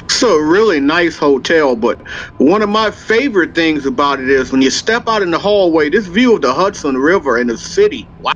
It's a really nice hotel, but one of my favorite things about it is when you step out in the hallway, this view of the Hudson River and the city. Wow.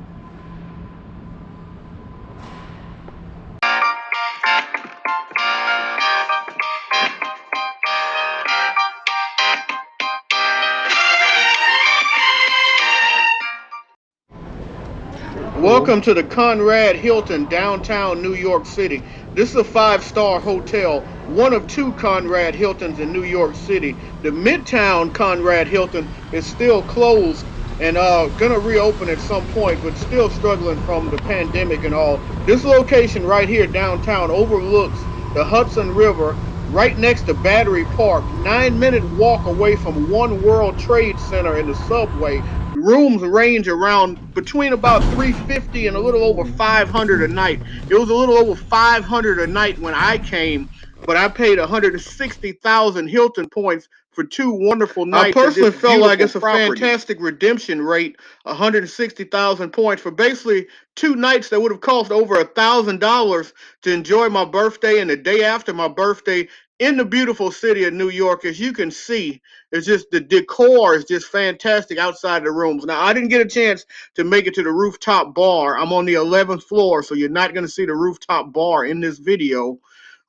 Hello. Welcome to the Conrad Hilton Downtown New York City. This is a five-star hotel, one of two Conrad Hiltons in New York City. The Midtown Conrad Hilton is still closed and gonna reopen at some point, but still struggling from the pandemic and all. This location right here downtown overlooks the Hudson River, right next to Battery Park, 9-minute walk away from One World Trade Center in the subway. Rooms range around between about 350 and a little over 500 a night. It was a little over 500 a night when I came, but I paid 160,000 Hilton points for two wonderful I nights at this personally felt like beautiful it's a property. fantastic redemption rate, 160,000 points for basically two nights that would have cost over $1,000 to enjoy my birthday and the day after my birthday in the beautiful city of New York. As you can see, it's just the decor is just fantastic outside the rooms. Now, I didn't get a chance to make it to the rooftop bar. I'm on the 11th floor, so you're not going to see the rooftop bar in this video.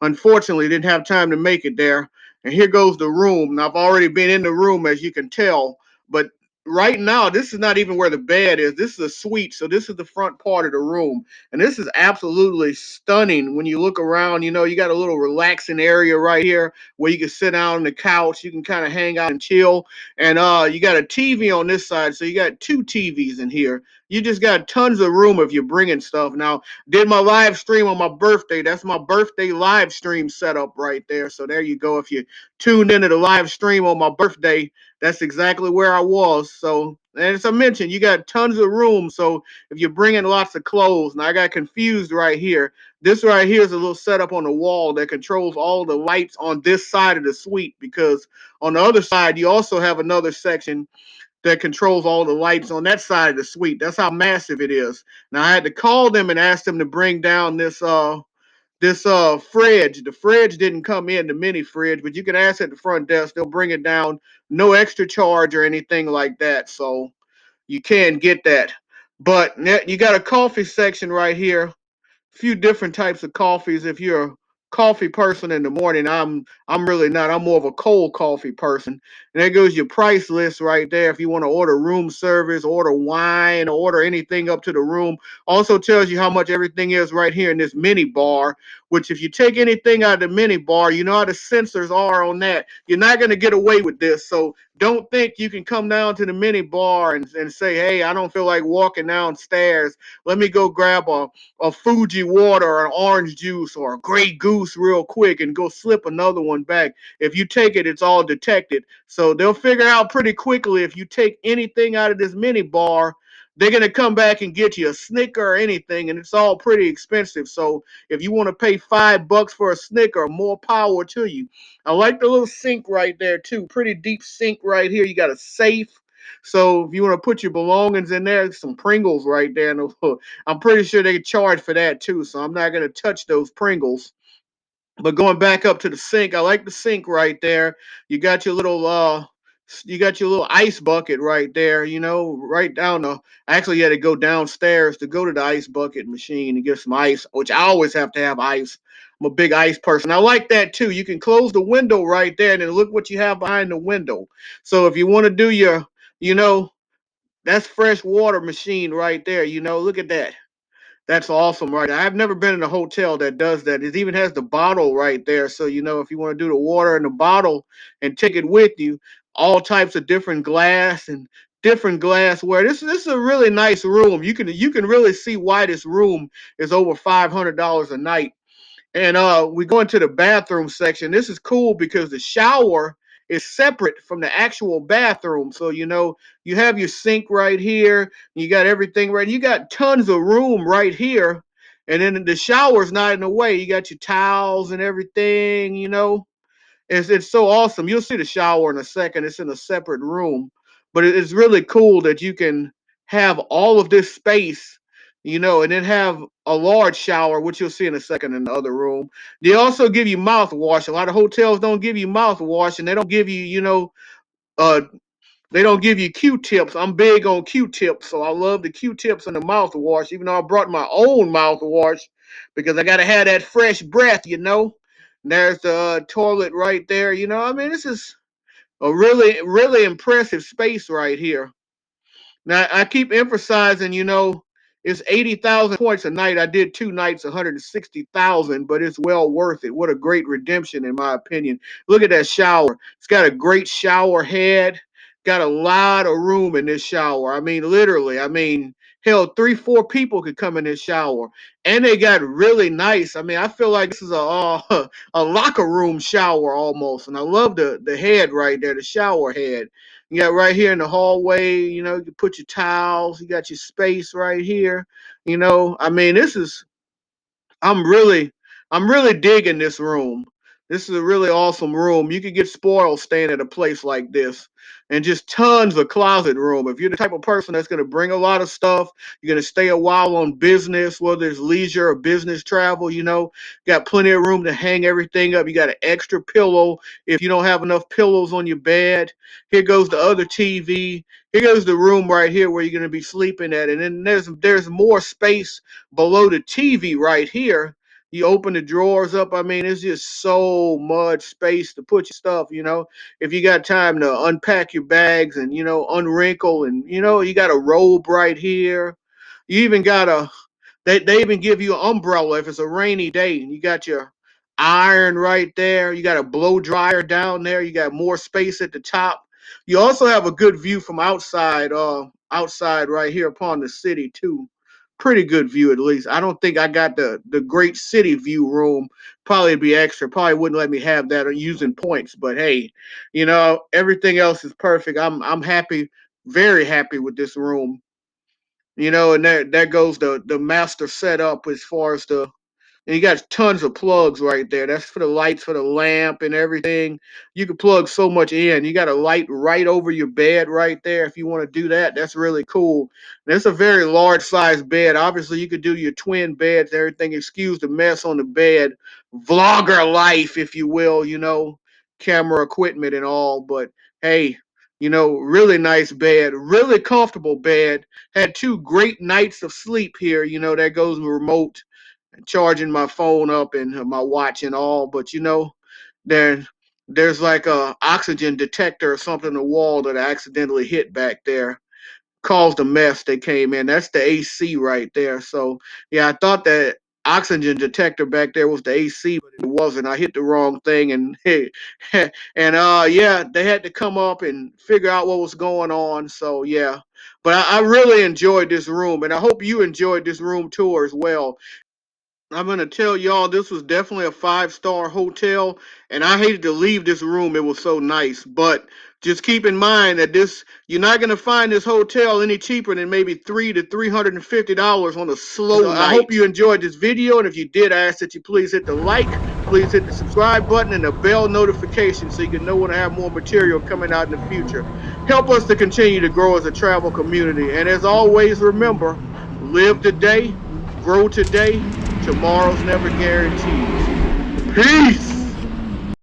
Unfortunately, didn't have time to make it there. And here goes the room. Now, I've already been in the room, as you can tell, but right now, this is not even where the bed is. This is a suite, so this is the front part of the room. And this is absolutely stunning when you look around. You know, you got a little relaxing area right here where you can sit down on the couch. You can kind of hang out and chill. And you got a TV on this side, so you got two TVs in here. You just got tons of room if you're bringing stuff. Now, did my live stream on my birthday. That's my birthday live stream setup right there. So there you go. If you tuned into the live stream on my birthday, that's exactly where I was. So, and as I mentioned, you got tons of room. So if you're bringing lots of clothes, now I got confused right here. This right here is a little setup on the wall that controls all the lights on this side of the suite, because on the other side you also have another section that controls all the lights on that side of the suite. That's how massive it is. Now I had to call them and ask them to bring down this fridge. The fridge didn't come in, the mini fridge, but you can ask at the front desk. They'll bring it down, no extra charge or anything like that. So you can get that. But you got a coffee section right here, few different types of coffees. If you're a coffee person in the morning, I'm really not. I'm more of a cold coffee person. And there goes your price list right there. If you want to order room service, order wine, order anything up to the room. Also tells you how much everything is right here in this mini bar. Which, if you take anything out of the mini bar, you know how the sensors are on that. You're not going to get away with this. So don't think you can come down to the mini bar and say, hey, I don't feel like walking downstairs. Let me go grab a Fuji water or an orange juice or a Grey Goose real quick and go slip another one back. If you take it, it's all detected. So they'll figure out pretty quickly if you take anything out of this mini bar, they're going to come back and get you a Snicker or anything, and it's all pretty expensive. So if you want to pay $5 for a Snicker, more power to you. I like the little sink right there, too. Pretty deep sink right here. You got a safe. So if you want to put your belongings in there, some Pringles right there. And I'm pretty sure they charge for that too. So I'm not going to touch those Pringles. But going back up to the sink, I like the sink right there. You got your little you got your little ice bucket right there, you know, right down the I actually had to go downstairs to go to the ice bucket machine and get some ice, which I always have to have ice. I'm a big ice person. I like that too. You can close the window right there and then look what you have behind the window. So if you want to do your, you know, that's fresh water machine right there, you know, look at that. That's awesome, right? I've never been in a hotel that does that. It even has the bottle right there. So, you know, if you want to do the water in the bottle and take it with you, all types of different glass and different glassware. This is a really nice room. You can really see why this room is over $500 a night. And we go into the bathroom section. This is cool because the shower is separate from the actual bathroom. So, you know, you have your sink right here. You got everything right. You got tons of room right here. And then the shower's not in the way. You got your towels and everything, you know. It's so awesome. You'll see the shower in a second. It's in a separate room. But it's really cool that you can have all of this space, and then have a large shower, which you'll see in a second in the other room. They also give you mouthwash. A lot of hotels don't give you mouthwash, and they don't give you, uh, they don't give you Q-tips. I'm big on Q-tips, so I love the Q-tips and the mouthwash, even though I brought my own mouthwash because I got to have that fresh breath. And there's the toilet right there. I mean, this is a really, really impressive space right here. Now I keep emphasizing, it's 80,000 points a night. I did 2 nights, 160,000, but it's well worth it. What a great redemption, in my opinion. Look at that shower. It's got a great shower head. Got a lot of room in this shower. I mean, literally. I mean, hell, 3, 4 people could come in this shower, and they got really nice. I mean, I feel like this is a locker room shower almost, and I love the head right there, the shower head. You got right here in the hallway, you can put your towels. You got your space right here. I mean, I'm really, I'm really digging this room. This is a really awesome room. You could get spoiled staying at a place like this, and just tons of closet room. If you're the type of person that's going to bring a lot of stuff, you're going to stay a while on business, whether it's leisure or business travel. Got plenty of room to hang everything up. You got an extra pillow if you don't have enough pillows on your bed. Here goes the other TV. Here goes the room right here where you're going to be sleeping at, and then there's more space below the TV right here. You open the drawers up. I mean, it's just so much space to put your stuff. If you got time to unpack your bags and, unwrinkle, and, you got a robe right here. You even got they even give you an umbrella if it's a rainy day, and you got your iron right there. You got a blow dryer down there. You got more space at the top. You also have a good view from outside right here upon the city too. Pretty good view, at least. I don't think I got the great city view room. Probably be extra. Probably wouldn't let me have that or using points. But hey, everything else is perfect. I'm happy, very happy with this room. And there goes the master setup as far as and you got tons of plugs right there. That's for the lights, for the lamp and everything. You can plug so much in. You got a light right over your bed right there if you want to do that. That's really cool. And it's a very large size bed. Obviously, you could do your twin beds, everything. Excuse the mess on the bed. Vlogger life, if you will, camera equipment and all. But hey, really nice bed, really comfortable bed. Had 2 great nights of sleep here. That goes remote, charging my phone up and my watch and all. But there there's like a oxygen detector or something on the wall that I accidentally hit back there. Caused a mess. They came in. That's the AC right there. So yeah, I thought that oxygen detector back there was the AC, but it wasn't. I hit the wrong thing, and and yeah, they had to come up and figure out what was going on. So yeah, but I really enjoyed this room, and I hope you enjoyed this room tour as well. I'm gonna tell y'all this was definitely a 5-star hotel, and I hated to leave this room. It was so nice, but just keep in mind that you're not gonna find this hotel any cheaper than maybe $300 to $350 on a slow night. I hope you enjoyed this video, and if you did, I ask that you please hit the like, please hit the subscribe button and the bell notification so you can know when I have more material coming out in the future. Help us to continue to grow as a travel community, and as always, remember, live today, grow today. Tomorrow's never guaranteed. Peace.